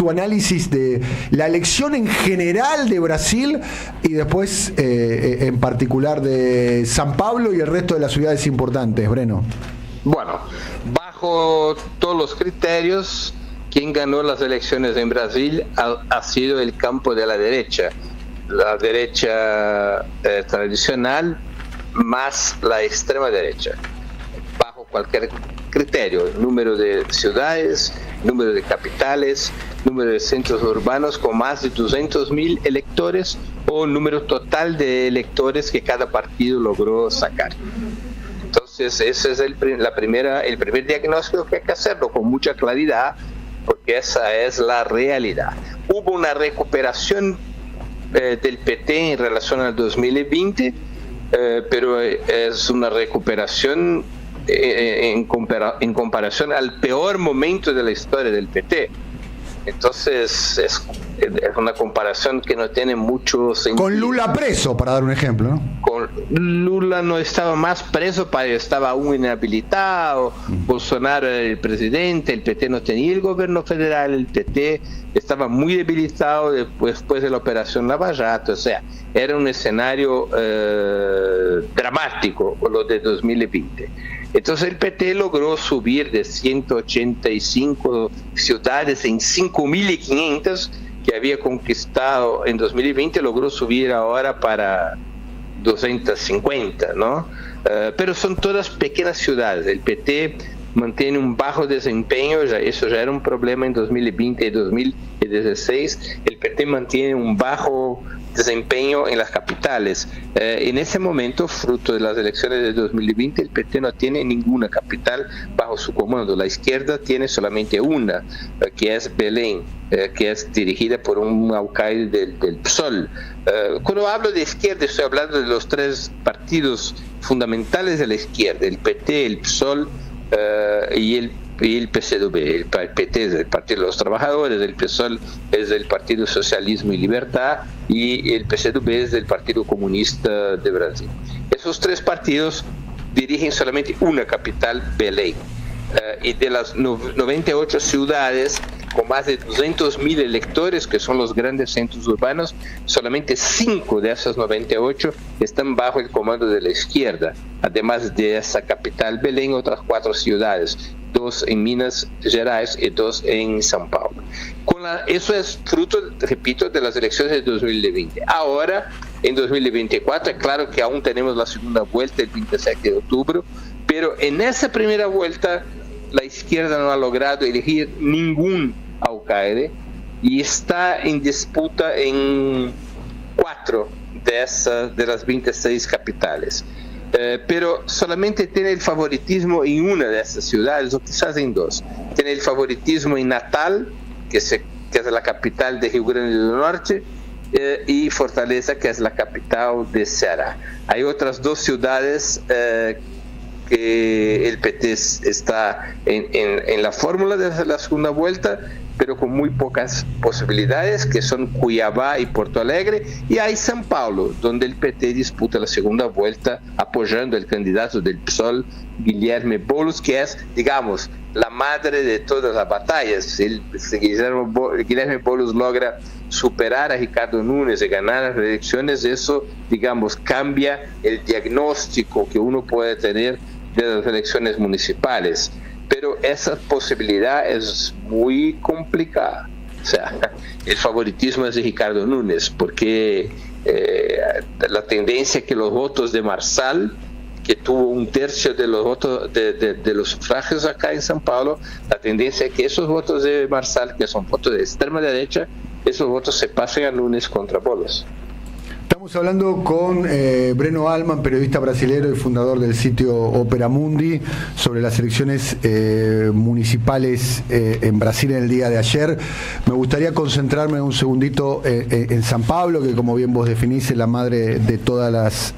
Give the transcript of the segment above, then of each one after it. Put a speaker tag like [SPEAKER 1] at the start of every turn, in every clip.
[SPEAKER 1] tu análisis de la elección en general de Brasil y después en particular de San Pablo y el resto de las ciudades importantes, Breno.
[SPEAKER 2] Bueno, bajo todos los criterios, quien ganó las elecciones en Brasil ha sido el campo de la derecha tradicional más la extrema derecha, bajo cualquier criterio, número de ciudades, número de capitales, número de centros urbanos con más de 200.000 electores o número total de electores que cada partido logró sacar. Entonces ese es el primer diagnóstico que hay que hacerlo con mucha claridad, porque esa es la realidad. Hubo una recuperación del PT en relación al 2020, pero es una recuperación en comparación al peor momento de la historia del PT. Entonces es una comparación que no tiene mucho sentido.
[SPEAKER 1] Con Lula preso, para dar un ejemplo, ¿no?
[SPEAKER 2] Con Lula no estaba más preso, estaba aún inhabilitado. Bolsonaro era el presidente, el PT no tenía el gobierno federal, el PT estaba muy debilitado después de la operación Lava Jato. O sea, era un escenario dramático lo de 2020. Entonces el PT logró subir de 185 ciudades en 5.500 que había conquistado en 2020, logró subir ahora para 250, ¿no? Pero son todas pequeñas ciudades. El PT mantiene un bajo desempeño, eso ya era un problema en 2020 y 2016. El PT mantiene un bajo desempeño en las capitales. En ese momento, fruto de las elecciones de 2020, el PT no tiene ninguna capital bajo su comando. La izquierda tiene solamente una, que es Belén, que es dirigida por un alcaide del PSOL. Cuando hablo de izquierda, estoy hablando de los tres partidos fundamentales de la izquierda: el PT, el PSOL y el PCdoB. El PT es el Partido de los Trabajadores, el PSOL es el Partido Socialismo y Libertad y el PCdoB es el Partido Comunista de Brasil. Esos tres partidos dirigen solamente una capital, Belém. Y de las 98 ciudades con más de 200.000 electores, que son los grandes centros urbanos, solamente 5 de esas 98 están bajo el comando de la izquierda. Además de esa capital, Belém, otras 4 ciudades, 2 en Minas Gerais y 2 en São Paulo. Eso es fruto, repito, de las elecciones de 2020. Ahora, en 2024, claro que aún tenemos la segunda vuelta el 27 de octubre, pero en esa primera vuelta la izquierda no ha logrado elegir ningún alcaide y está en disputa en 4 de las 26 capitales. Pero solamente tiene el favoritismo en una de esas ciudades, o quizás en 2. Tiene el favoritismo en Natal, que es la capital de Rio Grande do Norte, y Fortaleza, que es la capital de Ceará. Hay otras 2 ciudades que el PT está en la fórmula de la segunda vuelta, pero con muy pocas posibilidades, que son Cuiabá y Porto Alegre, y hay São Paulo, donde el PT disputa la segunda vuelta apoyando al candidato del PSOL, Guilherme Boulos, que es, digamos, la madre de todas las batallas. Si Guilherme Boulos logra superar a Ricardo Nunes y ganar las elecciones, eso, digamos, cambia el diagnóstico que uno puede tener de las elecciones municipales. Pero esa posibilidad es muy complicada. O sea, el favoritismo es de Ricardo Nunes, porque la tendencia es que los votos de Marçal, que tuvo 1/3 de los votos de los sufragios acá en São Paulo, la tendencia es que esos votos de Marçal, que son votos de extrema derecha, esos votos se pasen a Nunes contra Boulos.
[SPEAKER 1] Estamos hablando con Breno Altman, periodista brasilero y fundador del sitio Opera Mundi, sobre las elecciones municipales en Brasil en el día de ayer. Me gustaría concentrarme un segundito en San Pablo, que como bien vos definís es la madre de todas las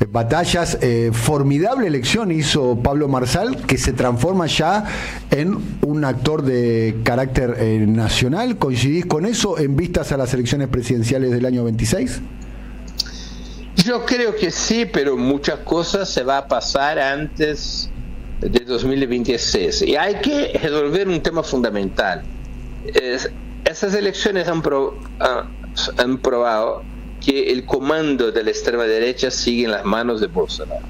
[SPEAKER 1] batallas. Formidable elección hizo Pablo Marçal, que se transforma ya en un actor de carácter nacional. ¿Coincidís con eso en vistas a las elecciones presidenciales del año 26?
[SPEAKER 2] Yo creo que sí, pero muchas cosas se va a pasar antes de 2026. Y hay que resolver un tema fundamental. esas elecciones han probado que el comando de la extrema derecha sigue en las manos de Bolsonaro.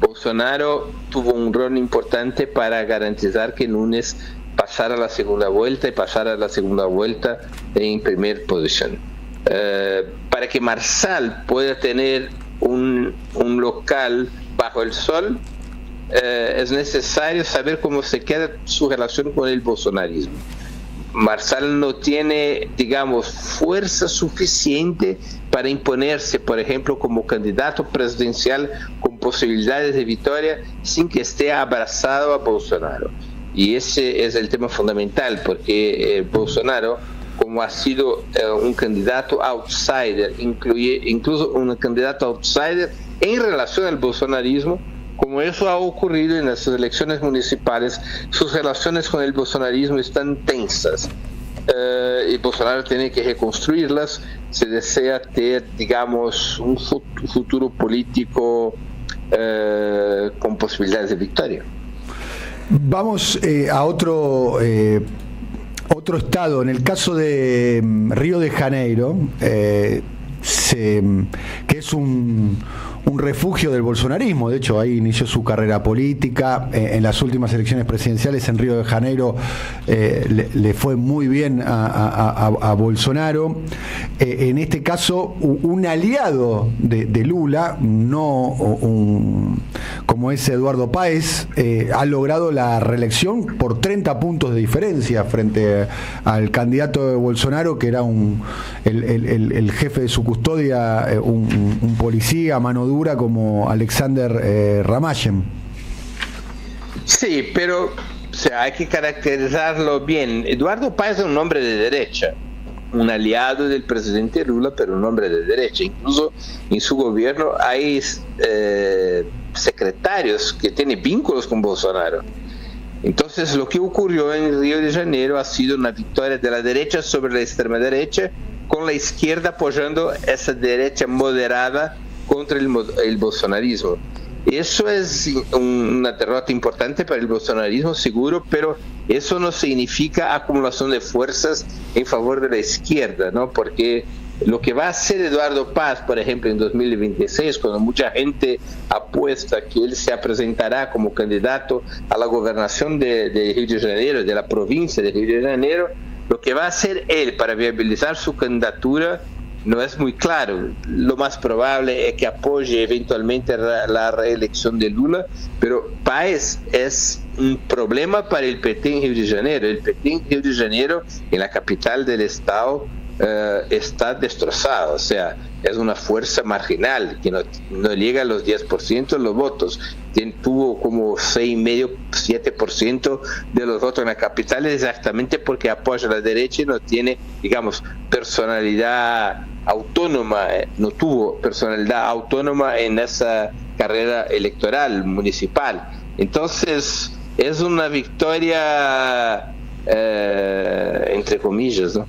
[SPEAKER 2] Bolsonaro tuvo un rol importante para garantizar que Núñez pasara a la segunda vuelta y pasara a la segunda vuelta en primera posición. Para que Marçal pueda tener un local bajo el sol, es necesario saber cómo se queda su relación con el bolsonarismo. Marçal no tiene, digamos, fuerza suficiente para imponerse, por ejemplo, como candidato presidencial con posibilidades de victoria sin que esté abrazado a Bolsonaro. Y ese es el tema fundamental, porque Bolsonaro, como ha sido un candidato outsider, incluso un candidato outsider en relación al bolsonarismo, como eso ha ocurrido en las elecciones municipales, sus relaciones con el bolsonarismo están tensas. Y Bolsonaro tiene que reconstruirlas si desea tener, digamos, un futuro político con posibilidades de victoria.
[SPEAKER 1] Vamos a otro estado. En el caso de Río de Janeiro, que es un refugio del bolsonarismo. De hecho, ahí inició su carrera política. En las últimas elecciones presidenciales en Río de Janeiro le fue muy bien a Bolsonaro. En este caso, un aliado de Lula, como es Eduardo Paes, ha logrado la reelección por 30 puntos de diferencia frente al candidato de Bolsonaro, que era el jefe de su custodia, un policía, mano dura, como Alexander Ramayen.
[SPEAKER 2] Sí, pero hay que caracterizarlo bien. Eduardo Paes es un hombre de derecha, un aliado del presidente Lula, pero un hombre de derecha. Incluso en su gobierno hay secretarios que tienen vínculos con Bolsonaro. Entonces, lo que ocurrió en Río de Janeiro ha sido una victoria de la derecha sobre la extrema derecha, con la izquierda apoyando esa derecha moderada contra el bolsonarismo. Eso es una derrota importante para el bolsonarismo, seguro, pero eso no significa acumulación de fuerzas en favor de la izquierda, ¿no? Porque lo que va a hacer Eduardo Paes, por ejemplo, en 2026, cuando mucha gente apuesta que él se presentará como candidato a la gobernación de Río de Janeiro, de la provincia de Río de Janeiro, lo que va a hacer él para viabilizar su candidatura no es muy claro. Lo más probable es que apoye eventualmente la reelección de Lula, pero Paes es un problema para el PT en Río de Janeiro. El PT en Río de Janeiro, en la capital del estado, está destrozado, o sea, es una fuerza marginal que no llega a los 10% de los votos. Tuvo como 6,5%, 7% de los votos en la capital, exactamente porque apoya a la derecha y no tiene, digamos, personalidad autónoma, no tuvo personalidad autónoma en esa carrera electoral municipal. Entonces, es una victoria, entre comillas, ¿no?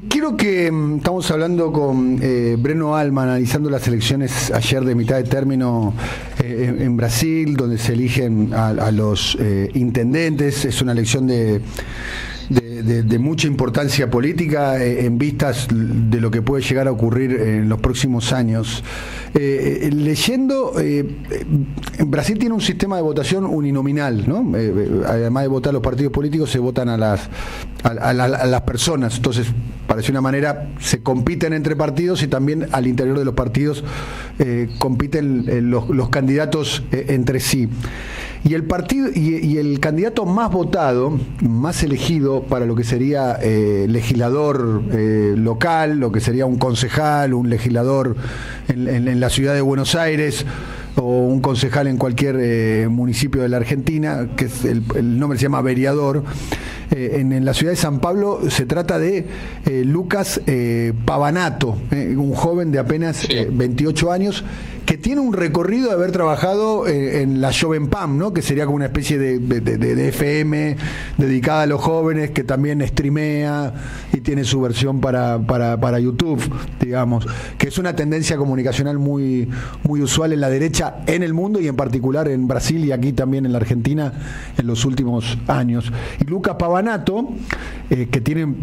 [SPEAKER 1] Quiero que estamos hablando con Breno Alman, analizando las elecciones ayer de mitad de término en Brasil, donde se eligen a los intendentes. Es una elección de mucha importancia política en vistas de lo que puede llegar a ocurrir en los próximos años. Leyendo, Brasil tiene un sistema de votación uninominal, ¿no? Además de votar los partidos políticos, se votan a las personas. Entonces, parece una manera, se compiten entre partidos y también al interior de los partidos compiten los candidatos entre sí. Y el partido y el candidato más votado, más elegido para lo que sería legislador local, lo que sería un concejal, un legislador en la ciudad de Buenos Aires, o un concejal en cualquier municipio de la Argentina, que es el nombre se llama vereador. En la ciudad de San Pablo se trata de Lucas Pavanato, un joven de apenas 28 años, que tiene un recorrido de haber trabajado en la Joven Pam, ¿no? Que sería como una especie de FM dedicada a los jóvenes, que también streamea y tiene su versión para YouTube, digamos, que es una tendencia comunicacional muy, muy usual en la derecha en el mundo y en particular en Brasil y aquí también en la Argentina en los últimos años. Y Lucas Pavanato, que tiene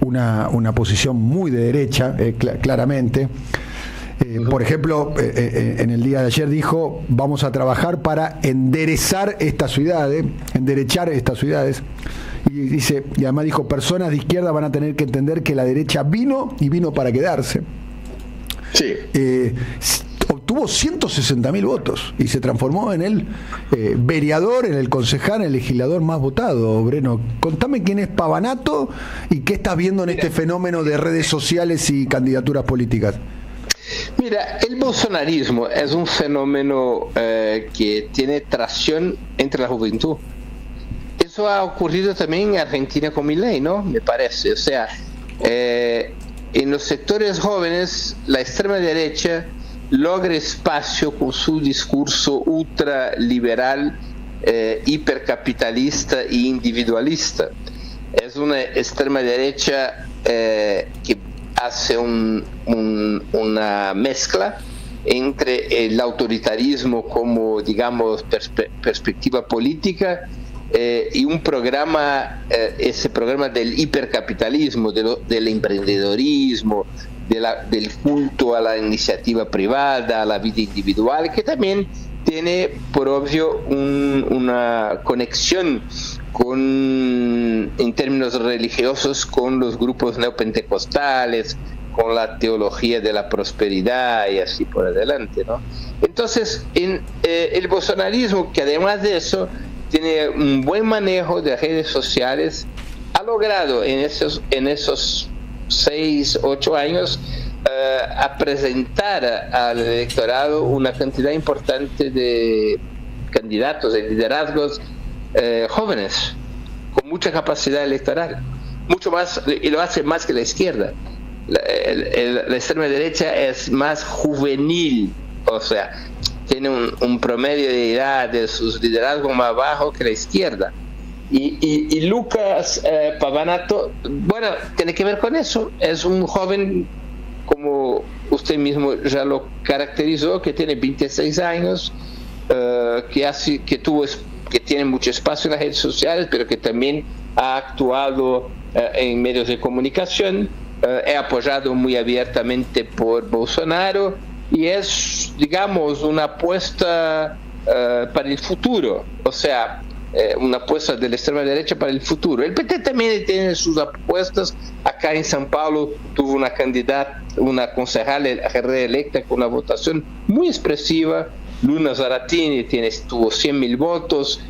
[SPEAKER 1] una posición muy de derecha, claramente. Por ejemplo, en el día de ayer dijo: vamos a trabajar para enderechar estas ciudades. Y además dijo: personas de izquierda van a tener que entender que la derecha vino para quedarse.
[SPEAKER 2] Sí.
[SPEAKER 1] Obtuvo 160.000 votos y se transformó en el vereador, en el concejal, en el legislador más votado. Breno, contame quién es Pavanato y qué estás viendo en este fenómeno de redes sociales y candidaturas políticas.
[SPEAKER 2] Mira, el bolsonarismo es un fenómeno que tiene tracción entre la juventud. Eso ha ocurrido también en Argentina con Milei, ¿no? Me parece. O sea, en los sectores jóvenes, la extrema derecha logra espacio con su discurso ultraliberal, hipercapitalista e individualista. Es una extrema derecha que hace una mezcla entre el autoritarismo como, digamos, perspectiva política y un programa, ese programa del hipercapitalismo, del emprendedorismo, del culto a la iniciativa privada, a la vida individual, que también tiene por obvio una conexión en términos religiosos con los grupos neopentecostales, con la teología de la prosperidad y así por adelante, ¿no? Entonces, el bolsonarismo, que además de eso tiene un buen manejo de redes sociales, ha logrado en esos 6, 8 años a presentar al electorado una cantidad importante de candidatos, de liderazgos jóvenes, con mucha capacidad electoral, mucho más, y lo hace más que la izquierda. La extrema derecha es más juvenil, o sea, tiene un promedio de edad de sus liderazgos más bajo que la izquierda. Y Lucas Pavanato, bueno, tiene que ver con eso. Es un joven, como usted mismo ya lo caracterizó, que tiene 26 años, que tiene mucho espacio en las redes sociales, pero que también ha actuado en medios de comunicación, es apoyado muy abiertamente por Bolsonaro y es, digamos, una apuesta para el futuro, o sea, una apuesta de la extrema derecha para el futuro. El PT también tiene sus apuestas. Acá en São Paulo tuvo una candidata, una concejal reelecta con una votación muy expresiva. Luna Zaratini tuvo 100.000 votos.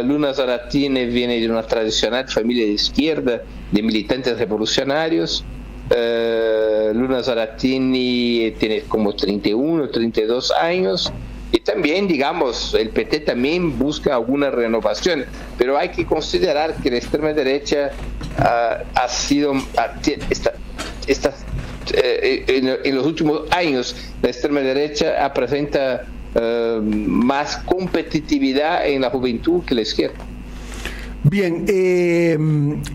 [SPEAKER 2] Luna Zaratini viene de una tradicional familia de izquierda, de militantes revolucionarios. Luna Zaratini tiene como 31, 32 años. Y también, digamos, el PT también busca alguna renovación, pero hay que considerar que la extrema derecha en los últimos años, la extrema derecha presenta más competitividad en la juventud que la izquierda.
[SPEAKER 1] Bien,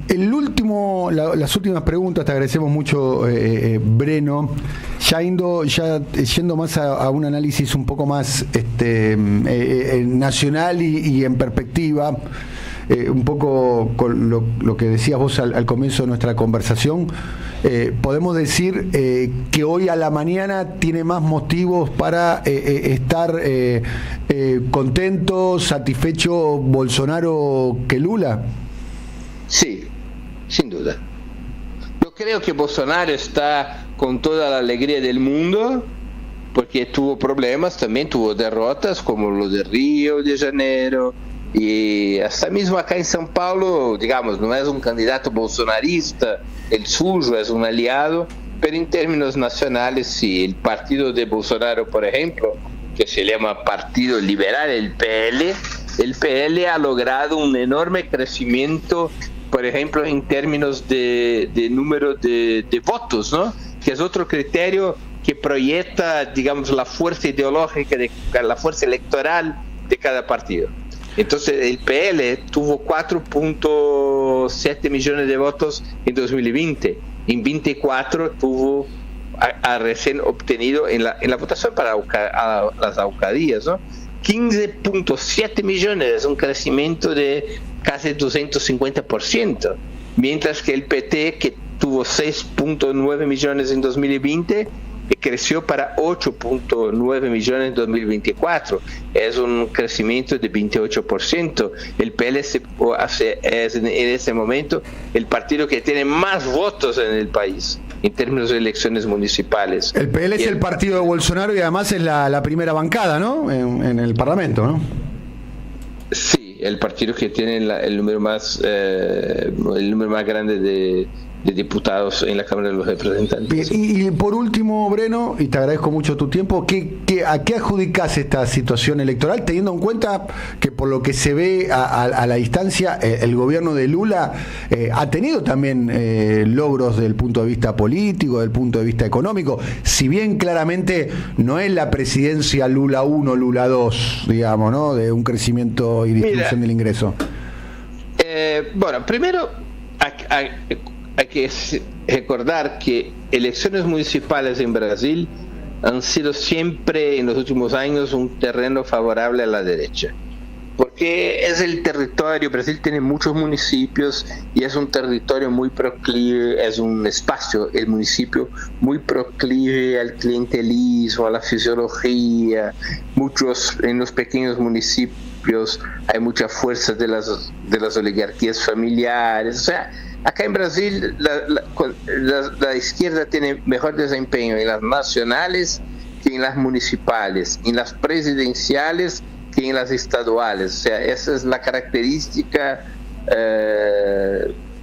[SPEAKER 1] las últimas preguntas, te agradecemos mucho, Breno. Ya yendo más a un análisis un poco más nacional y en perspectiva, un poco con lo que decías vos al comienzo de nuestra conversación, podemos decir que hoy a la mañana tiene más motivos para estar contento, satisfecho Bolsonaro que Lula.
[SPEAKER 2] Sí, sin duda. Yo creo que Bolsonaro está con toda la alegría del mundo, porque tuvo problemas, también tuvo derrotas como lo de Río de Janeiro, y hasta mismo acá en São Paulo, digamos, no es un candidato bolsonarista, el suyo es un aliado, pero en términos nacionales sí. El partido de Bolsonaro, por ejemplo, que se llama Partido Liberal, el PL ha logrado un enorme crecimiento, por ejemplo, en términos de número de votos, ¿no? Que es otro criterio que proyecta, digamos, la fuerza ideológica, la fuerza electoral de cada partido. Entonces el PL tuvo 4.7 millones de votos en 2020. En 24 tuvo a recién obtenido en la votación para las alcaldías, ¿no? 15.7 millones, un crecimiento de casi 250%, mientras que el PT, que tuvo 6.9 millones en 2020, creció para 8.9 millones en 2024. Es un crecimiento de 28%. El PL es en ese momento el partido que tiene más votos en el país en términos de elecciones municipales.
[SPEAKER 1] El PL es el partido de Bolsonaro y además es la primera bancada, ¿no? En el Parlamento, ¿no?
[SPEAKER 2] Sí, el partido que tiene el número más grande de diputados en la Cámara de los Representantes.
[SPEAKER 1] Y por último, Breno, y te agradezco mucho tu tiempo, ¿a qué adjudicás esta situación electoral, teniendo en cuenta que por lo que se ve a la distancia, el gobierno de Lula ha tenido también logros desde el punto de vista político, desde el punto de vista económico, si bien claramente no es la presidencia Lula 1, Lula 2, digamos, ¿no? De un crecimiento y distribución del ingreso?
[SPEAKER 2] Bueno, primero hay que recordar que elecciones municipales en Brasil han sido siempre en los últimos años un terreno favorable a la derecha, porque es el territorio, Brasil tiene muchos municipios y es un territorio muy proclive, es un espacio, el municipio, muy proclive al clientelismo, a la fisiología. En los pequeños municipios hay mucha fuerza de las oligarquías familiares. O sea, acá en Brasil la izquierda tiene mejor desempeño en las nacionales que en las municipales, en las presidenciales que en las estaduales. O sea, esa es la característica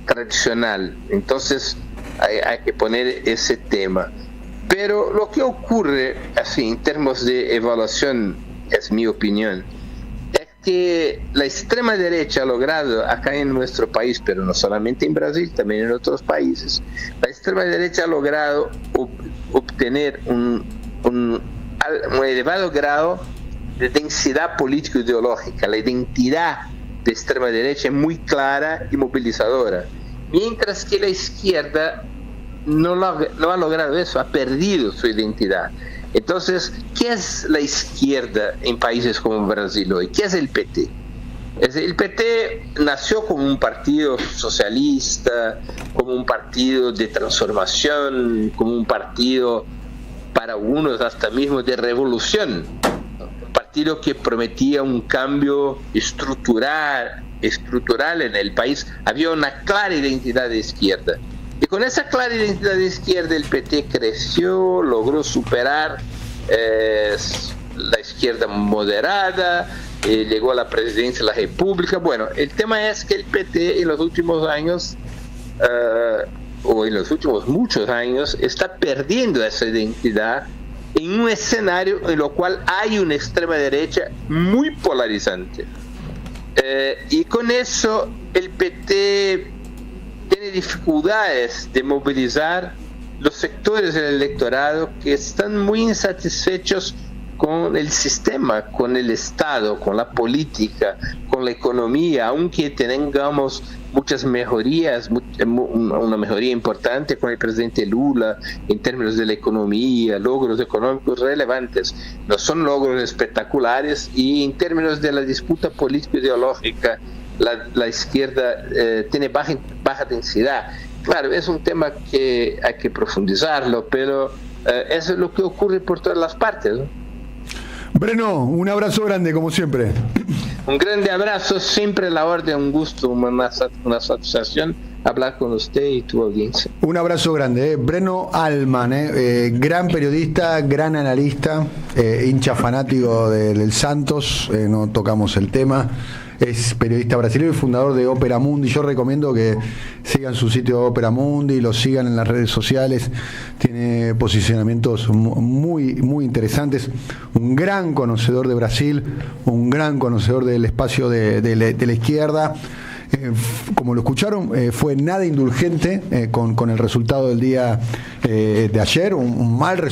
[SPEAKER 2] tradicional. Entonces hay que poner ese tema. Pero lo que ocurre, así en términos de evaluación, es mi opinión, es que la extrema derecha ha logrado acá en nuestro país, pero no solamente en Brasil, también en otros países, la extrema derecha ha logrado obtener un elevado grado de densidad político-ideológica. La identidad de extrema derecha es muy clara y movilizadora, mientras que la izquierda no ha logrado eso, ha perdido su identidad. Entonces, ¿qué es la izquierda en países como Brasil hoy? ¿Qué es el PT? El PT nació como un partido socialista, como un partido de transformación, como un partido, para algunos hasta mismo, de revolución. Un partido que prometía un cambio estructural en el país. Había una clara identidad de izquierda. Y con esa clara identidad de izquierda el PT creció, logró superar la izquierda moderada, llegó a la presidencia de la República. Bueno, el tema es que el PT en los últimos años, o en los últimos muchos años, está perdiendo esa identidad en un escenario en lo cual hay una extrema derecha muy polarizante. Y con eso el PT tiene dificultades de movilizar los sectores del electorado que están muy insatisfechos con el sistema, con el Estado, con la política, con la economía, aunque tengamos muchas mejorías, una mejoría importante con el presidente Lula en términos de la economía, logros económicos relevantes. No son logros espectaculares, y en términos de la disputa político-ideológica, la izquierda tiene baja densidad. Claro, es un tema que hay que profundizarlo, pero eso es lo que ocurre por todas las partes, ¿no?
[SPEAKER 1] Breno, un abrazo grande, como siempre.
[SPEAKER 2] Un grande abrazo, siempre a la orden, un gusto, una satisfacción hablar con usted y tu audiencia.
[SPEAKER 1] Un abrazo grande, Breno Alman, gran periodista, gran analista, hincha fanático del Santos, no tocamos el tema. Es periodista brasileño y fundador de Ópera Mundi. Yo recomiendo que sigan su sitio de Ópera Mundi, lo sigan en las redes sociales. Tiene posicionamientos muy, muy interesantes. Un gran conocedor de Brasil, un gran conocedor del espacio de la izquierda. Como lo escucharon, fue nada indulgente con el resultado del día de ayer, un mal resultado.